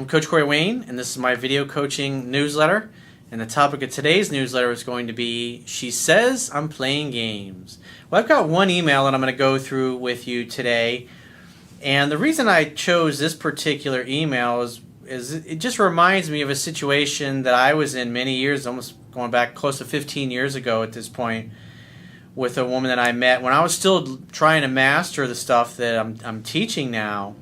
I'm Coach Corey Wayne, and this is my video coaching newsletter. And the topic of today's newsletter is going to be, She Says I'm Playing Games. Well, I've got one email that I'm going to go through with you today. And the reason I chose this particular email is it just reminds me of a situation that I was in many years, almost going back close to 15 years ago at this point, with a woman that I met when I was still trying to master the stuff that I'm teaching now.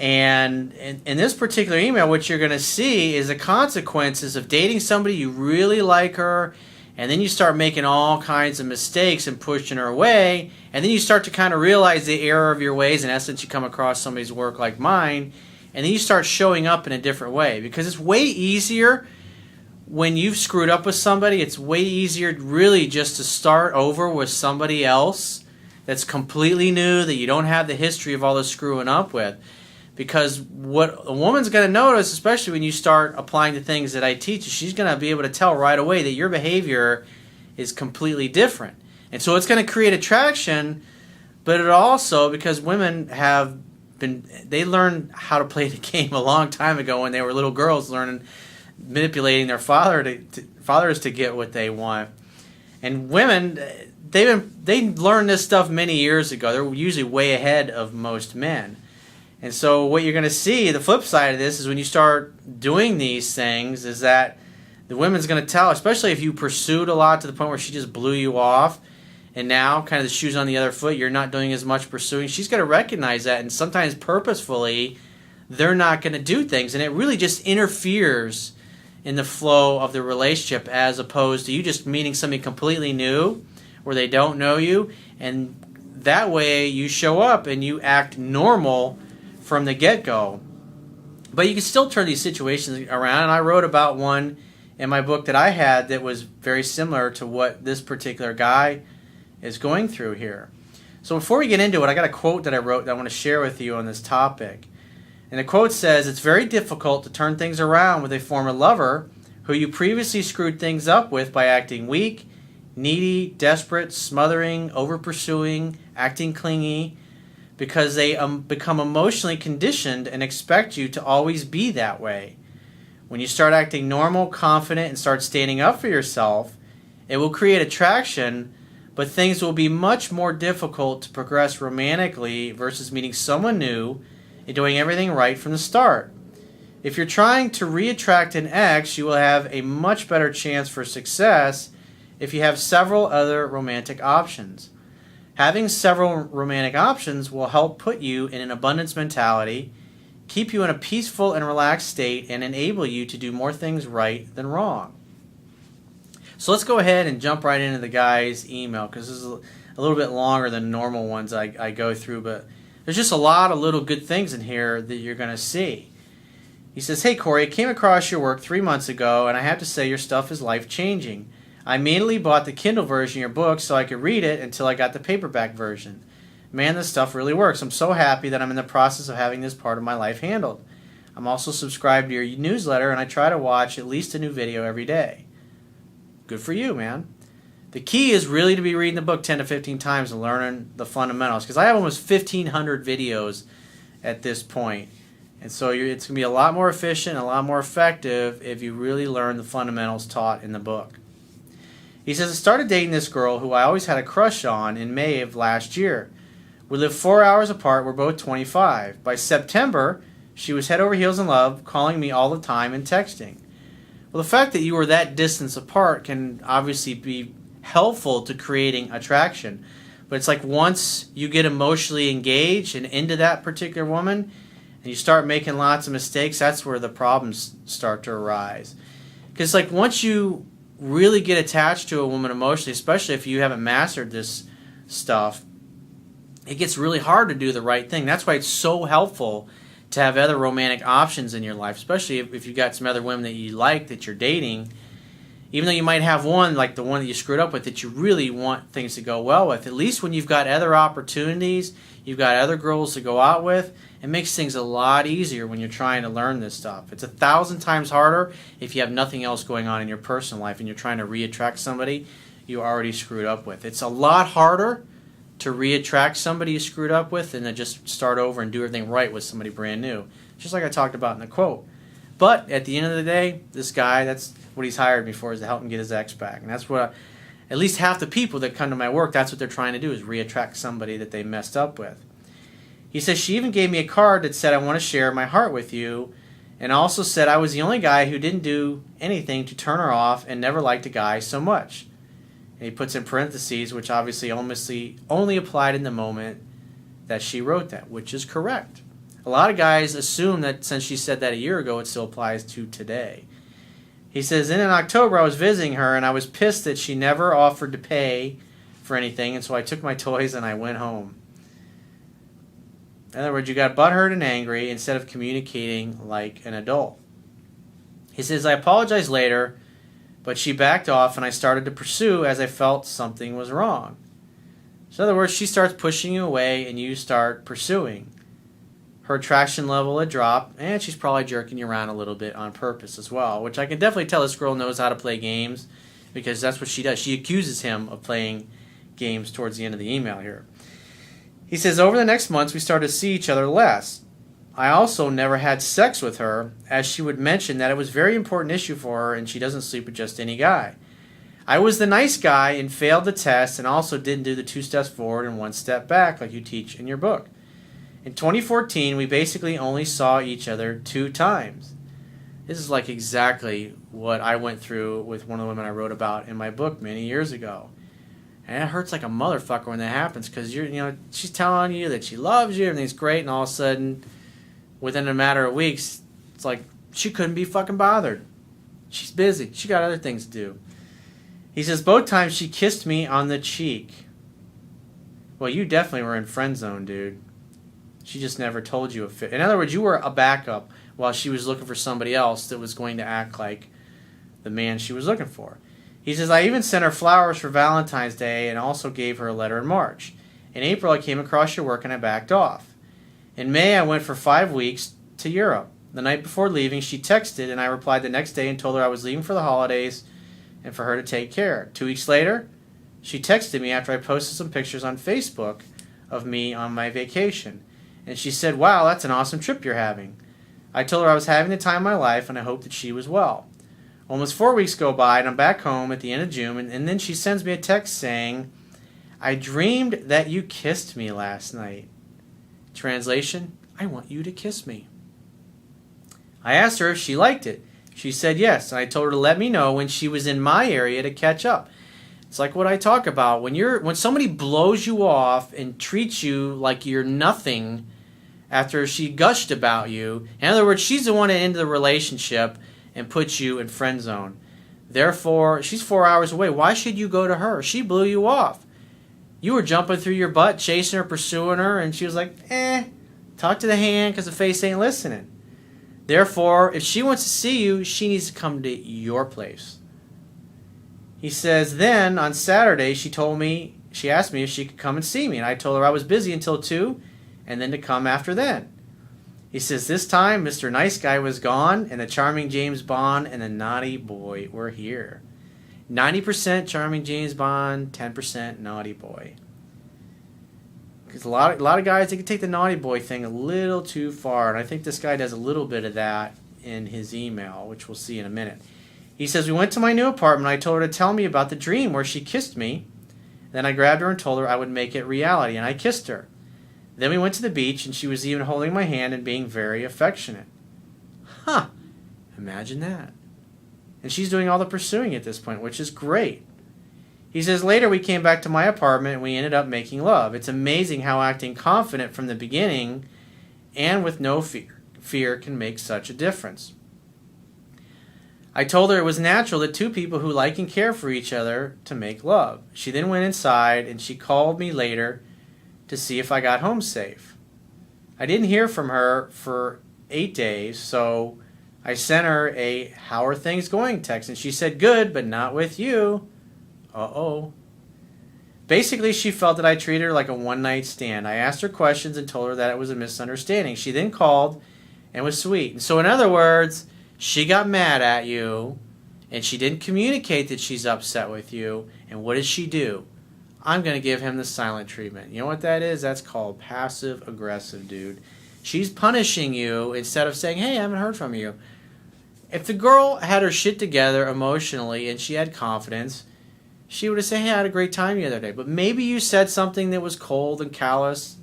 And in this particular email, what you're going to see is the consequences of dating somebody, you really like her, and then you start making all kinds of mistakes and pushing her away, and then you start to kind of realize the error of your ways. In essence, you come across somebody's work like mine, and then you start showing up in a different way, because it's way easier when you've screwed up with somebody. It's way easier really just to start over with somebody else that's completely new, that you don't have the history of all this screwing up with. Because what a woman's going to notice, especially when you start applying the things that I teach, is she's going to be able to tell right away that your behavior is completely different. And so it's going to create attraction, but it also, because women they learned how to play the game a long time ago when they were little girls, manipulating their fathers to get what they want. And women, they learned this stuff many years ago. They're usually way ahead of most men. And so what you're going to see, the flip side of this, is when you start doing these things, is that the woman's going to tell, especially if you pursued a lot to the point where she just blew you off, and now kind of the shoe's on the other foot, you're not doing as much pursuing. She's going to recognize that, and sometimes purposefully, they're not going to do things. And it really just interferes in the flow of the relationship, as opposed to you just meeting somebody completely new where they don't know you, and that way you show up and you act normal from the get-go. But you can still turn these situations around, and I wrote about one in my book that I had that was very similar to what this particular guy is going through here. So before we get into it, I got a quote that I wrote that I want to share with you on this topic. And the quote says, "It's very difficult to turn things around with a former lover who you previously screwed things up with by acting weak, needy, desperate, smothering, over-pursuing, acting clingy, because they become emotionally conditioned and expect you to always be that way. When you start acting normal, confident, and start standing up for yourself, it will create attraction, but things will be much more difficult to progress romantically versus meeting someone new and doing everything right from the start. If you're trying to re-attract an ex, you will have a much better chance for success if you have several other romantic options. Having several romantic options will help put you in an abundance mentality, keep you in a peaceful and relaxed state, and enable you to do more things right than wrong." So let's go ahead and jump right into the guy's email, because this is a little bit longer than normal ones I go through, but there's just a lot of little good things in here that you're going to see. He says, "Hey Corey, I came across your work 3 months ago, and I have to say your stuff is life-changing. I immediately bought the Kindle version of your book so I could read it until I got the paperback version. Man, this stuff really works. I'm so happy that I'm in the process of having this part of my life handled. I'm also subscribed to your newsletter, and I try to watch at least a new video every day." Good for you, man. The key is really to be reading the book 10 to 15 times and learning the fundamentals, because I have almost 1,500 videos at this point. And so it's going to be a lot more efficient, a lot more effective if you really learn the fundamentals taught in the book. He says, "I started dating this girl who I always had a crush on in May of last year. We lived 4 hours apart. We're both 25. By September, she was head over heels in love, calling me all the time and texting." Well, the fact that you were that distance apart can obviously be helpful to creating attraction. But it's like once you get emotionally engaged and into that particular woman, and you start making lots of mistakes, that's where the problems start to arise. Because like once you really get attached to a woman emotionally, especially if you haven't mastered this stuff, it gets really hard to do the right thing. That's why it's so helpful to have other romantic options in your life, especially if you've got some other women that you like that you're dating. Even though you might have one, like the one that you screwed up with, that you really want things to go well with, at least when you've got other opportunities, you've got other girls to go out with, it makes things a lot easier when you're trying to learn this stuff. It's 1,000 times harder if you have nothing else going on in your personal life and you're trying to re-attract somebody you already screwed up with. It's a lot harder to re-attract somebody you screwed up with than to just start over and do everything right with somebody brand new. Just like I talked about in the quote. But at the end of the day, this guy, that's what he's hired me for, is to help him get his ex back. And that's what at least half the people that come to my work, that's what they're trying to do, is reattract somebody that they messed up with. He says, she even gave me a card that said, I want to share my heart with you, and also said I was the only guy who didn't do anything to turn her off and never liked a guy so much. And he puts in parentheses, which obviously only applied in the moment that she wrote that, which is correct. A lot of guys assume that since she said that a year ago, it still applies to today. He says, in October, I was visiting her, and I was pissed that she never offered to pay for anything, and so I took my toys and I went home. In other words, you got butthurt and angry instead of communicating like an adult. He says, I apologized later, but she backed off, and I started to pursue as I felt something was wrong. So in other words, she starts pushing you away, and you start pursuing. Her attraction level had dropped, and she's probably jerking you around a little bit on purpose as well, which I can definitely tell this girl knows how to play games, because that's what she does. She accuses him of playing games towards the end of the email here. He says, over the next months, we started to see each other less. I also never had sex with her, as she would mention that it was a very important issue for her, and she doesn't sleep with just any guy. I was the nice guy and failed the test, and also didn't do the 2 steps forward and 1 step back like you teach in your book. In 2014, we basically only saw each other 2 times. This is like exactly what I went through with one of the women I wrote about in my book many years ago. And it hurts like a motherfucker when that happens, because she's telling you that she loves you, everything's great, and all of a sudden, within a matter of weeks, it's like she couldn't be fucking bothered. She's busy. She got other things to do. He says, both times she kissed me on the cheek. Well, you definitely were in friend zone, dude. She just never told you a fit. In other words, you were a backup while she was looking for somebody else that was going to act like the man she was looking for. He says, I even sent her flowers for Valentine's Day and also gave her a letter in March. In April, I came across your work and I backed off. In May, I went for 5 weeks to Europe. The night before leaving, she texted, and I replied the next day and told her I was leaving for the holidays and for her to take care. 2 weeks later, she texted me after I posted some pictures on Facebook of me on my vacation. And she said, wow, that's an awesome trip you're having. I told her I was having the time of my life, and I hoped that she was well. Almost 4 weeks go by, and I'm back home at the end of June, and then she sends me a text saying, I dreamed that you kissed me last night. Translation, I want you to kiss me. I asked her if she liked it. She said yes, and I told her to let me know when she was in my area to catch up. It's like what I talk about. When somebody blows you off and treats you like you're nothing after she gushed about you, in other words, she's the one that ended the relationship and put you in friend zone. Therefore, she's 4 hours away. Why should you go to her? She blew you off. You were jumping through your butt, chasing her, pursuing her, and she was like, talk to the hand because the face ain't listening. Therefore, if she wants to see you, she needs to come to your place. He says, then, on Saturday, she asked me if she could come and see me, and I told her I was busy until 2, and then to come after then. He says, this time, Mr. Nice Guy was gone, and the charming James Bond and the naughty boy were here. 90% charming James Bond, 10% naughty boy. Because a lot of guys, they can take the naughty boy thing a little too far, and I think this guy does a little bit of that in his email, which we'll see in a minute. He says, we went to my new apartment. I told her to tell me about the dream where she kissed me. Then I grabbed her and told her I would make it reality, and I kissed her. Then we went to the beach, and she was even holding my hand and being very affectionate. Huh. Imagine that. And she's doing all the pursuing at this point, which is great. He says, later we came back to my apartment, and we ended up making love. It's amazing how acting confident from the beginning and with no fear can make such a difference. I told her it was natural that 2 people who like and care for each other to make love. She then went inside, and she called me later to see if I got home safe. I didn't hear from her for 8 days, so I sent her a how are things going text, and she said good, but not with you. Uh-oh. Basically, she felt that I treated her like a one-night stand. I asked her questions and told her that it was a misunderstanding. She then called and was sweet. And so in other words, she got mad at you, and she didn't communicate that she's upset with you. And what does she do? I'm going to give him the silent treatment. You know what that is? That's called passive-aggressive, dude. She's punishing you instead of saying, hey, I haven't heard from you. If the girl had her shit together emotionally and she had confidence, she would have said, hey, I had a great time the other day. But maybe you said something that was cold and callous.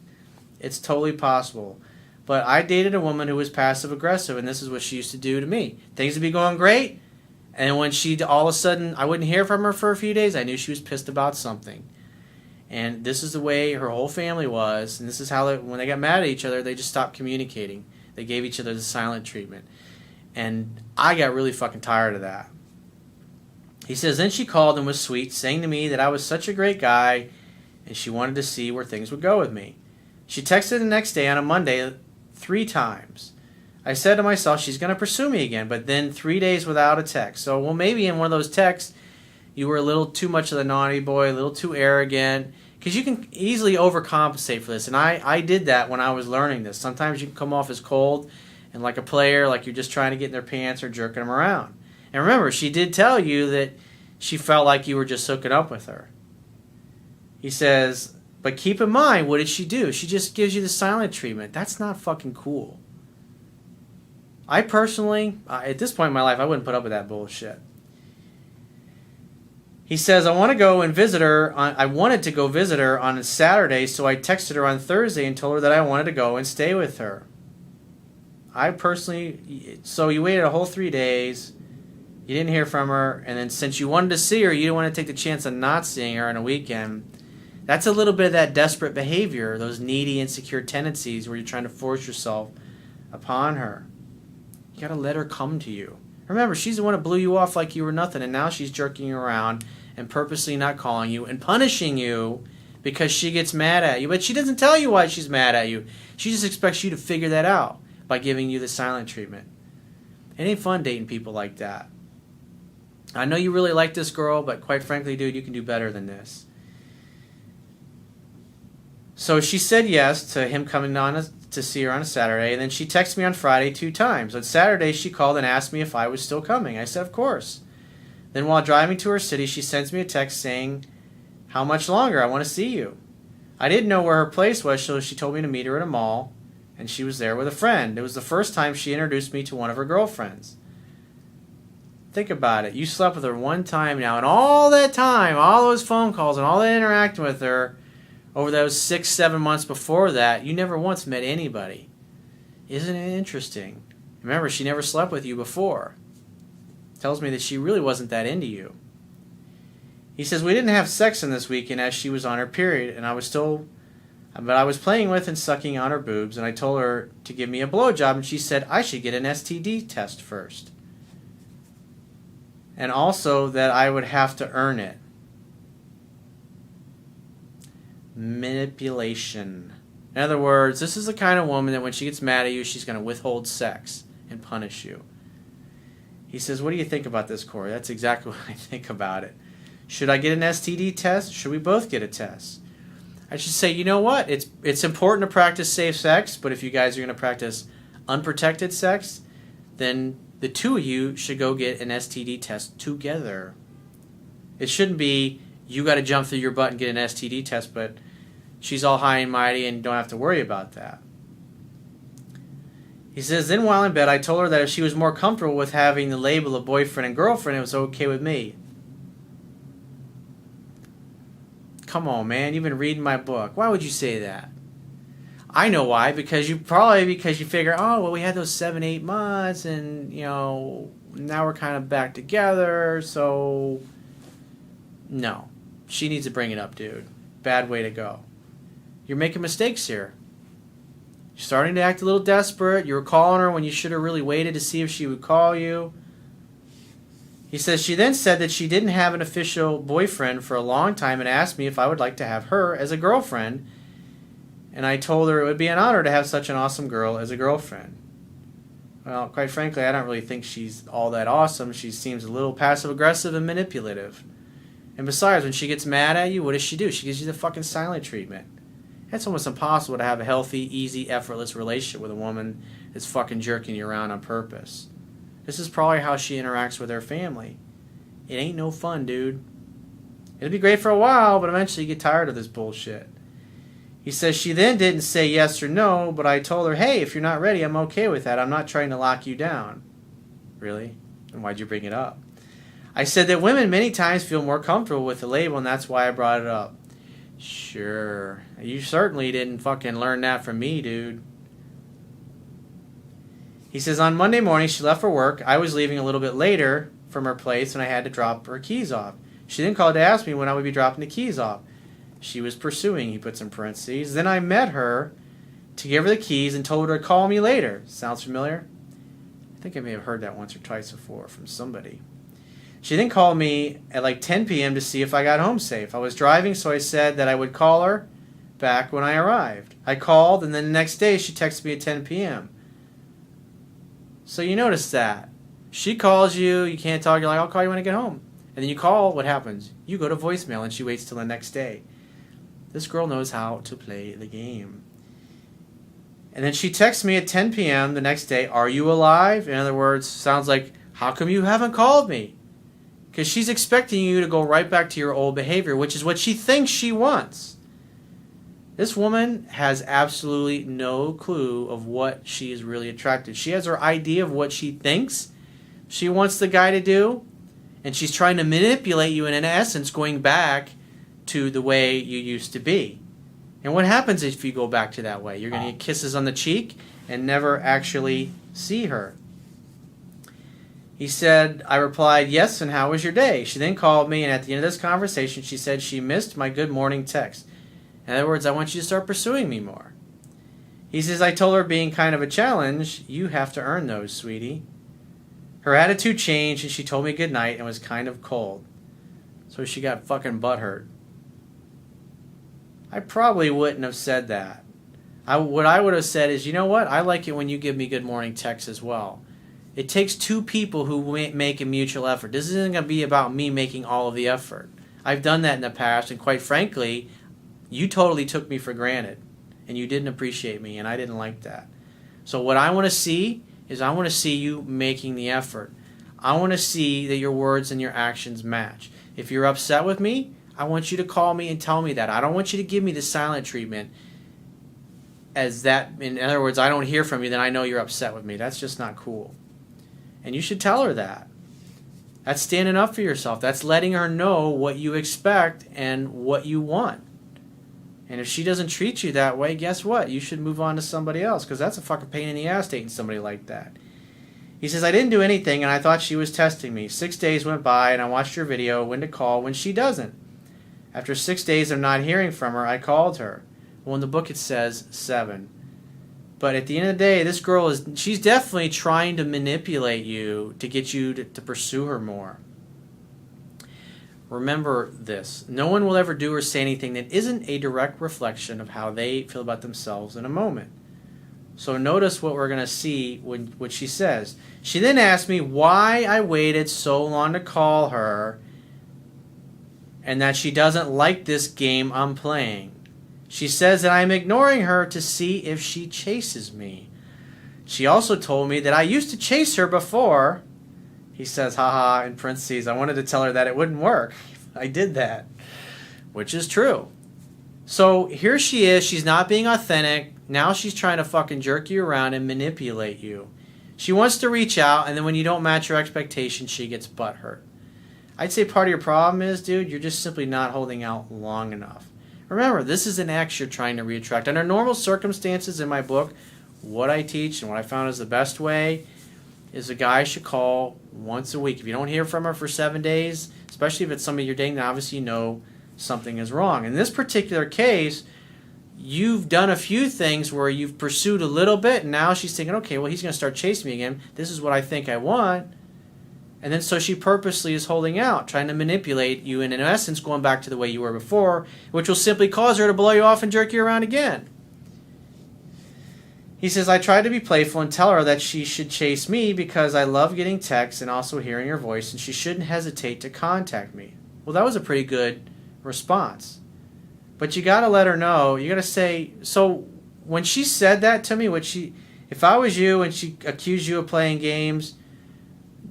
It's totally possible. But I dated a woman who was passive aggressive, and this is what she used to do to me. Things would be going great, and when she all of a sudden, I wouldn't hear from her for a few days, I knew she was pissed about something. And this is the way her whole family was, and this is how when they got mad at each other, they just stopped communicating. They gave each other the silent treatment. And I got really fucking tired of that. He says, then she called and was sweet, saying to me that I was such a great guy, and she wanted to see where things would go with me. She texted the next day on a Monday 3 times. I said to myself, she's going to pursue me again, but then 3 days without a text. So, well, maybe in one of those texts, you were a little too much of the naughty boy, a little too arrogant, because you can easily overcompensate for this. And I did that when I was learning this. Sometimes you can come off as cold and like a player, like you're just trying to get in their pants or jerking them around. And remember, she did tell you that she felt like you were just hooking up with her. He says, but keep in mind, what did she do? She just gives you the silent treatment. That's not fucking cool. I personally, at this point in my life, I wouldn't put up with that bullshit. He says, I wanted to go visit her on a Saturday, so I texted her on Thursday and told her that I wanted to go and stay with her. So you waited a whole 3 days. You didn't hear from her, and then since you wanted to see her, you didn't want to take the chance of not seeing her on a weekend. That's a little bit of that desperate behavior, those needy, insecure tendencies where you're trying to force yourself upon her. You got to let her come to you. Remember, she's the one that blew you off like you were nothing, and now she's jerking you around and purposely not calling you and punishing you because she gets mad at you. But she doesn't tell you why she's mad at you. She just expects you to figure that out by giving you the silent treatment. It ain't fun dating people like that. I know you really like this girl, but quite frankly, dude, you can do better than this. So she said yes to him coming on to see her on a Saturday, and then she texted me on Friday 2 times. On Saturday, she called and asked me if I was still coming. I said, of course. Then while driving to her city, she sends me a text saying, how much longer? I want to see you. I didn't know where her place was, so she told me to meet her at a mall, and she was there with a friend. It was the first time she introduced me to one of her girlfriends. Think about it. You slept with her 1 time now, and all that time, all those phone calls and all that interacting with her over those 6-7 months before that, you never once met anybody. Isn't it interesting? Remember, she never slept with you before. Tells me that she really wasn't that into you. He says, we didn't have sex in this weekend as she was on her period, and I was playing with and sucking on her boobs, and I told her to give me a blowjob, and she said I should get an STD test first. And also that I would have to earn it. Manipulation. In other words, this is the kind of woman that when she gets mad at you, she's going to withhold sex and punish you. He says, what do you think about this, Corey? That's exactly what I think about it. Should I get an STD test? Should we both get a test? I should say, you know what? It's important to practice safe sex, but if you guys are going to practice unprotected sex, then the 2 of you should go get an STD test together. It shouldn't be you got to jump through your butt and get an STD test, but she's all high and mighty and you don't have to worry about that. He says, then while in bed, I told her that if she was more comfortable with having the label of boyfriend and girlfriend, it was okay with me. Come on, man. You've been reading my book. Why would you say that? I know why. Because you figure, oh, well, we had those 7-8 months and, now we're kind of back together. So, no. She needs to bring it up, dude. Bad way to go. You're making mistakes here. You're starting to act a little desperate. You were calling her when you should have really waited to see if she would call you. He says she then said that she didn't have an official boyfriend for a long time and asked me if I would like to have her as a girlfriend. And I told her it would be an honor to have such an awesome girl as a girlfriend. Well, quite frankly, I don't really think she's all that awesome. She seems a little passive-aggressive and manipulative. And besides, when she gets mad at you, what does she do? She gives you the fucking silent treatment. It's almost impossible to have a healthy, easy, effortless relationship with a woman that's fucking jerking you around on purpose. This is probably how she interacts with her family. It ain't no fun, dude. It'll be great for a while, but eventually you get tired of this bullshit. He says she then didn't say yes or no, but I told her, hey, if you're not ready, I'm okay with that. I'm not trying to lock you down. Really? And why'd you bring it up? I said that women many times feel more comfortable with the label, and that's why I brought it up. Sure. You certainly didn't fucking learn that from me, dude. He says, on Monday morning, she left for work. I was leaving a little bit later from her place, and I had to drop her keys off. She then called to ask me when I would be dropping the keys off. She was pursuing, he puts in parentheses. Then I met her to give her the keys and told her to call me later. Sounds familiar? I think I may have heard that once or twice before from somebody. She then called me at like 10 p.m. to see if I got home safe. I was driving, so I said that I would call her back when I arrived. I called, and then the next day she texted me at 10 p.m. So you notice that. She calls you, you can't talk, you're like, I'll call you when I get home. And then you call, what happens? You go to voicemail, and she waits till the next day. This girl knows how to play the game. And then she texts me at 10 p.m. the next day, are you alive? In other words, sounds like, how come you haven't called me? Because she's expecting you to go right back to your old behavior, which is what she thinks she wants. This woman has absolutely no clue of what she is really attracted to. She has her idea of what she thinks she wants the guy to do, and she's trying to manipulate you, and in essence, going back to the way you used to be. And what happens if you go back to that way? You're going to get kisses on the cheek and never actually see her. He said, I replied, yes, and how was your day? She then called me, and at the end of this conversation, she said she missed my good morning text. In other words, I want you to start pursuing me more. He says, I told her being kind of a challenge, you have to earn those, sweetie. Her attitude changed, and she told me good night and was kind of cold. So she got fucking butthurt. I probably wouldn't have said that. What I would have said is, you know what? I like it when you give me good morning texts as well. It takes two people who make a mutual effort. This isn't going to be about me making all of the effort. I've done that in the past, and quite frankly, you totally took me for granted, and you didn't appreciate me, and I didn't like that. So what I want to see is I want to see you making the effort. I want to see that your words and your actions match. If you're upset with me, I want you to call me and tell me that. I don't want you to give me the silent treatment as that, in other words, I don't hear from you, then I know you're upset with me. That's just not cool. And you should tell her that. That's standing up for yourself. That's letting her know what you expect and what you want. And if she doesn't treat you that way, guess what? You should move on to somebody else, because that's a fucking pain in the ass dating somebody like that. He says, I didn't do anything, and I thought she was testing me. 6 days went by, and I watched her video when to call when she doesn't. After 6 days of not hearing from her, I called her. Well, in the book it says 7. But at the end of the day, this girl she's definitely trying to manipulate you to get you to pursue her more. Remember this. No one will ever do or say anything that isn't a direct reflection of how they feel about themselves in a moment. So notice what we're going to see when what she says. She then asked me why I waited so long to call her and that she doesn't like this game I'm playing. She says that I'm ignoring her to see if she chases me. She also told me that I used to chase her before. He says, haha, in parentheses, I wanted to tell her that it wouldn't work. I did that, which is true. So here she is. She's not being authentic. Now she's trying to fucking jerk you around and manipulate you. She wants to reach out, and then when you don't match her expectations, she gets butthurt. I'd say part of your problem is, dude, you're just simply not holding out long enough. Remember, this is an ex you're trying to reattract. Under normal circumstances in my book, what I teach and what I found is the best way is a guy should call once a week. If you don't hear from her for 7 days, especially if it's somebody you're dating, then obviously you know something is wrong. In this particular case, you've done a few things where you've pursued a little bit, and now she's thinking, okay, well, he's going to start chasing me again. This is what I think I want. And then so she purposely is holding out, trying to manipulate you, and in essence going back to the way you were before, which will simply cause her to blow you off and jerk you around again. He says, I tried to be playful and tell her that she should chase me because I love getting texts and also hearing her voice, and she shouldn't hesitate to contact me. Well, that was a pretty good response. But you got to let her know, you got to say, so when she said that to me, if I was you and she accused you of playing games,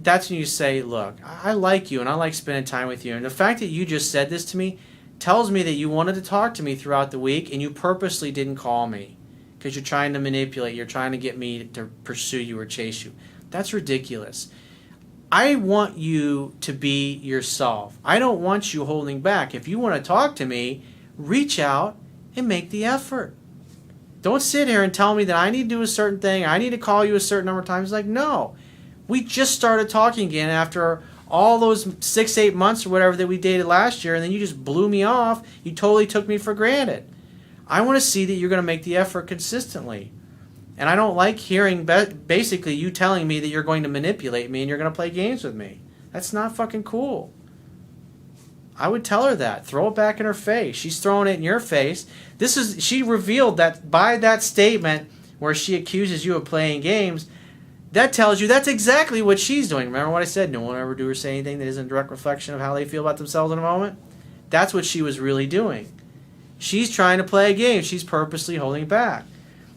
that's when you say, look, I like you and I like spending time with you. And the fact that you just said this to me tells me that you wanted to talk to me throughout the week and you purposely didn't call me because you're trying to manipulate. You're trying to get me to pursue you or chase you. That's ridiculous. I want you to be yourself. I don't want you holding back. If you want to talk to me, reach out and make the effort. Don't sit here and tell me that I need to do a certain thing. I need to call you a certain number of times. Like, no. We just started talking again after all those 6-8 months or whatever that we dated last year, and then you just blew me off. You totally took me for granted. I want to see that you're going to make the effort consistently. And I don't like hearing basically you telling me that you're going to manipulate me and you're going to play games with me. That's not fucking cool. I would tell her that. Throw it back in her face. She's throwing it in your face. She revealed that by that statement where she accuses you of playing games. That tells you that's exactly what she's doing. Remember what I said? No one ever do or say anything that isn't a direct reflection of how they feel about themselves in a moment. That's what she was really doing. She's trying to play a game. She's purposely holding back.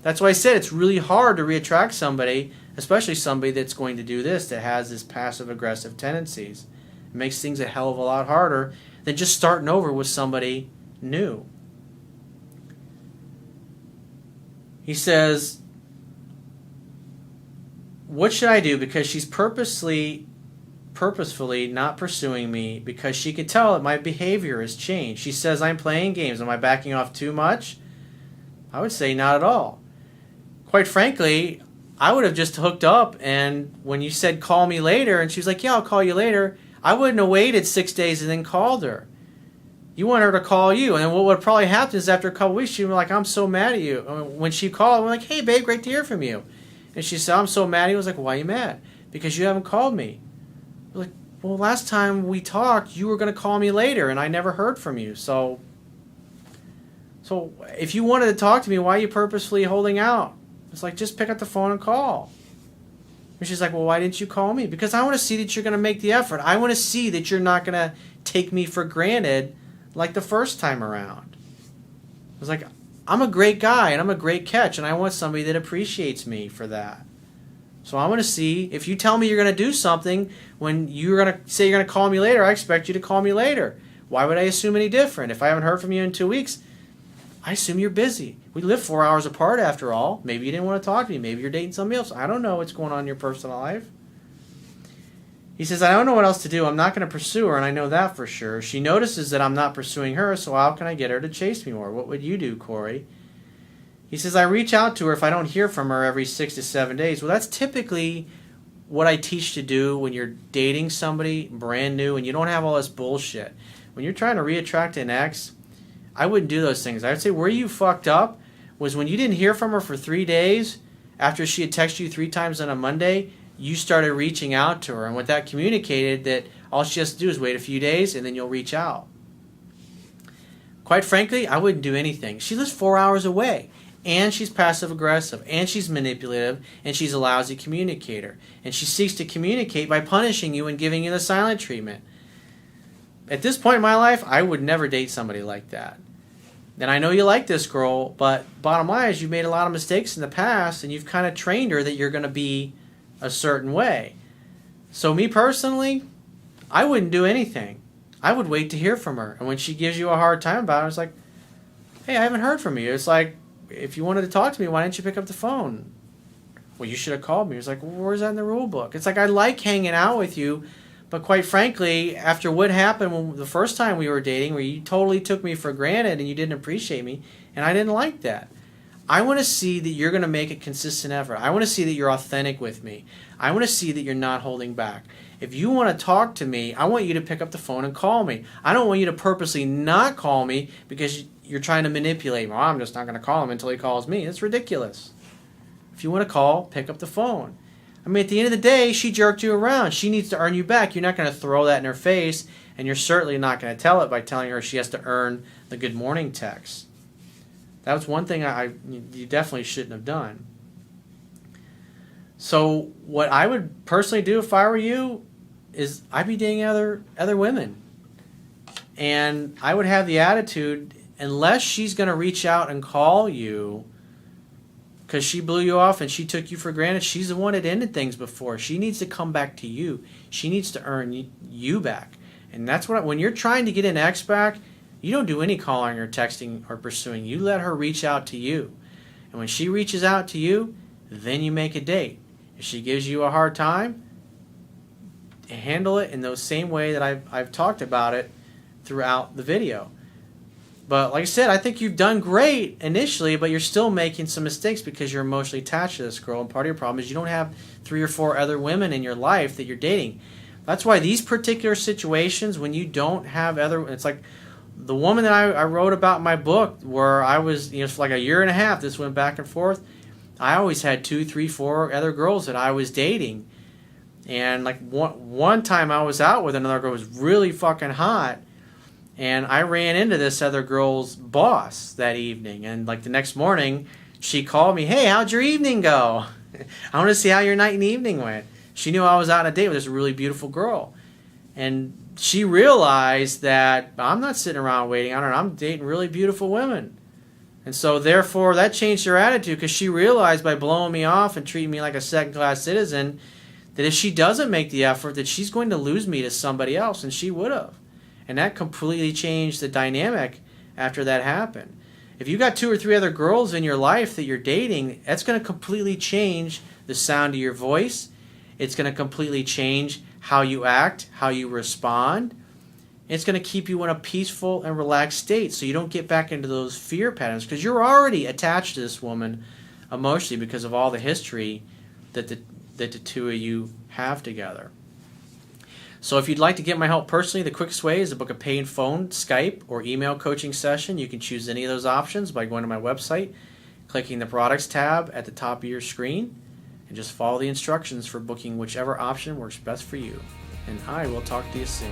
That's why I said it's really hard to reattract somebody, especially somebody that's going to do this, that has this passive-aggressive tendencies. It makes things a hell of a lot harder than just starting over with somebody new. He says, what should I do? Because she's purposefully not pursuing me because she can tell that my behavior has changed. She says I'm playing games. Am I backing off too much? I would say not at all. Quite frankly, I would have just hooked up, and when you said call me later, and she was like, yeah, I'll call you later, I wouldn't have waited 6 days and then called her. You want her to call you, and then what would probably happen is after a couple weeks, she'd be like, I'm so mad at you. When she called, I'm like, hey, babe, great to hear from you. And she said, I'm so mad at you. I was like, why are you mad? Because you haven't called me. I was like, well, last time we talked, you were going to call me later, and I never heard from you. So if you wanted to talk to me, why are you purposefully holding out? It's like, just pick up the phone and call. And she's like, well, why didn't you call me? Because I want to see that you're going to make the effort. I want to see that you're not going to take me for granted like the first time around. I was like, I'm a great guy and I'm a great catch, and I want somebody that appreciates me for that. So I want to see, if you tell me you're going to do something, when you're going to say you're going to call me later, I expect you to call me later. Why would I assume any different? If I haven't heard from you in 2 weeks, I assume you're busy. We live 4 hours apart after all. Maybe you didn't want to talk to me. Maybe you're dating somebody else. I don't know what's going on in your personal life. He says, I don't know what else to do. I'm not going to pursue her, and I know that for sure. She notices that I'm not pursuing her, so how can I get her to chase me more? What would you do, Corey? He says, I reach out to her if I don't hear from her every 6 to 7 days. Well, that's typically what I teach to do when you're dating somebody brand new and you don't have all this bullshit. When you're trying to reattract an ex, I wouldn't do those things. I would say where you fucked up was when you didn't hear from her for 3 days after she had texted you 3 times on a Monday, you started reaching out to her. And what that communicated that all she has to do is wait a few days and then you'll reach out. Quite frankly, I wouldn't do anything. She lives 4 hours away. And she's passive-aggressive. And she's manipulative. And she's a lousy communicator. And she seeks to communicate by punishing you and giving you the silent treatment. At this point in my life, I would never date somebody like that. And I know you like this girl, but bottom line is you've made a lot of mistakes in the past, and you've kind of trained her that you're going to be a certain way. So me personally, I wouldn't do anything. I would wait to hear from her. And when she gives you a hard time about it, it's like, hey, I haven't heard from you. It's like, if you wanted to talk to me, why didn't you pick up the phone? Well, you should have called me. It's like, well, where's that in the rule book? It's like, I like hanging out with you, but quite frankly, after what happened the first time we were dating, where you totally took me for granted and you didn't appreciate me, and I didn't like that. I want to see that you're going to make a consistent effort. I want to see that you're authentic with me. I want to see that you're not holding back. If you want to talk to me, I want you to pick up the phone and call me. I don't want you to purposely not call me because you're trying to manipulate me. Well, I'm just not going to call him until he calls me. It's ridiculous. If you want to call, pick up the phone. I mean, at the end of the day, she jerked you around. She needs to earn you back. You're not going to throw that in her face, and you're certainly not going to tell it by telling her she has to earn the good morning text. That was one thing you definitely shouldn't have done. So what I would personally do if I were you is I'd be dating other women. And I would have the attitude, unless she's going to reach out and call you because she blew you off and she took you for granted, she's the one that ended things before. She needs to come back to you. She needs to earn you back. And that's when you're trying to get an ex back, you don't do any calling or texting or pursuing. You let her reach out to you. And when she reaches out to you, then you make a date. If she gives you a hard time, handle it in the same way that I've talked about it throughout the video. But like I said, I think you've done great initially, but you're still making some mistakes because you're emotionally attached to this girl. And part of your problem is you don't have 3 or 4 other women in your life that you're dating. That's why these particular situations, when you don't have other, it's like the woman that I wrote about in my book, where I was, for like a year and a half, this went back and forth. I always had 2, 3, 4 other girls that I was dating. And like one time I was out with another girl who was really fucking hot. And I ran into this other girl's boss that evening. And like the next morning, she called me, "Hey, how'd your evening go? I want to see how your night and evening went." She knew I was out on a date with this really beautiful girl. And she realized that I'm not sitting around waiting on her. I'm dating really beautiful women. And so therefore, that changed her attitude, because she realized by blowing me off and treating me like a second-class citizen that if she doesn't make the effort, that she's going to lose me to somebody else, and she would have. And that completely changed the dynamic after that happened. If you got 2 or 3 other girls in your life that you're dating, that's going to completely change the sound of your voice. It's going to completely change how you act, how you respond. It's going to keep you in a peaceful and relaxed state so you don't get back into those fear patterns, because you're already attached to this woman emotionally because of all the history that the 2 of you have together. So if you'd like to get my help personally, the quickest way is to book a paid phone, Skype, or email coaching session. You can choose any of those options by going to my website, clicking the products tab at the top of your screen, and just follow the instructions for booking whichever option works best for you. And I will talk to you soon.